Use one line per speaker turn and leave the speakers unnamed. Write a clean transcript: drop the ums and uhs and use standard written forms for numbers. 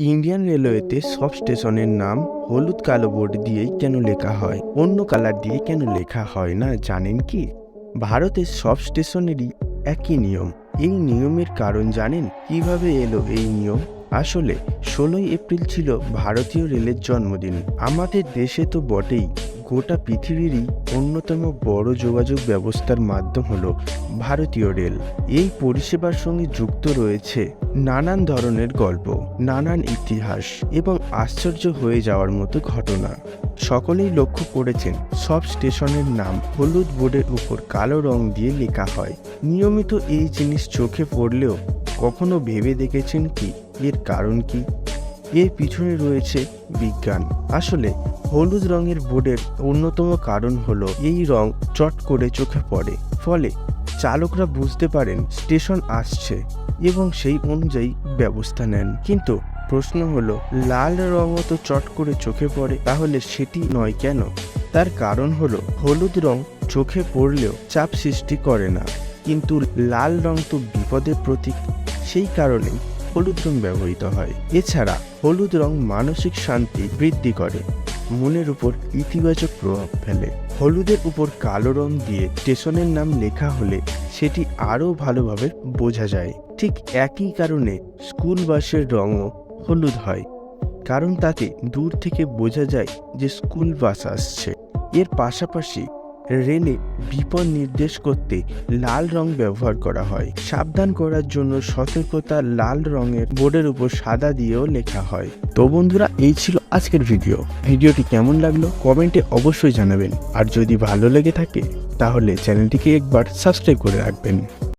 Indian রেলওয়েতে সব স্টেশনের নাম হলুদ কালো বোর্ড দিয়েই কেন লেখা হয়, অন্য কালার দিয়ে কেন লেখা হয় না জানেন কি? ভারতের সব স্টেশনেরই একই নিয়ম। এই নিয়মের কারণ জানেন? কিভাবে এলো এই নিয়ম? আসলে 16ই এপ্রিল ছিল ভারতীয় রেলের জন্মদিন। আমাদের দেশে তো বটেই, গোটা পৃথিবীরই অন্যতম বড় যোগাযোগ ব্যবস্থার মাধ্যম হলো ভারতীয় রেল। এই পরিষেবার সঙ্গে যুক্ত রয়েছে নানান ধরনের গল্প, নানান ইতিহাস এবং আশ্চর্য হয়ে যাওয়ার মতো ঘটনা। সকলেই লক্ষ্য করেছেন, সব স্টেশনের নাম হলুদ বোর্ডের উপর কালো রং দিয়ে লেখা হয়। নিয়মিত এই জিনিস চোখে পড়লেও কখনো ভেবে দেখেছেন কি এর কারণ কি? এর পিছনে রয়েছে বিজ্ঞান। আসলে হলুদ রঙের বোর্ডের অন্যতম কারণ হলো এই রং চট করে চোখে পড়ে, ফলে চালকরা বুঝতে পারেন স্টেশন আসছে এবং সেই অনুযায়ী ব্যবস্থা নেন। কিন্তু প্রশ্ন হলো, লাল রঙও তো চট করে চোখে পড়ে, তাহলে সেটি নয় কেন? তার কারণ হলো হলুদ রং চোখে পড়লেও চাপ সৃষ্টি করে না, কিন্তু লাল রং তো বিপদের প্রতীক। সেই কারণেই হলুদ রং ব্যবহৃত হয়। এছাড়া হলুদ রং মানসিক শান্তি বৃদ্ধি করে, মনের উপর ইতিবাচক প্রভাব ফেলে। হলুদের উপর কালো রং দিয়ে স্টেশনের নাম লেখা হলে সেটি আরও ভালোভাবে বোঝা যায়। ঠিক একই কারণে স্কুল বাসের রঙও হলুদ হয়, কারণ তাতে দূর থেকে বোঝা যায় যে স্কুল বাস আসছে। এর পাশাপাশি রেলে বিপদ নির্দেশ করতে লাল রং ব্যবহার করা হয়। সাবধান করার জন্য সতর্কতা লাল রঙের বোর্ডের উপর সাদা দিয়েও লেখা হয়। তো বন্ধুরা, এই ছিল আজকের ভিডিওটি কেমন লাগলো কমেন্টে অবশ্যই জানাবেন। আর যদি ভালো লেগে থাকে তাহলে চ্যানেলটিকে একবার সাবস্ক্রাইব করে রাখবেন।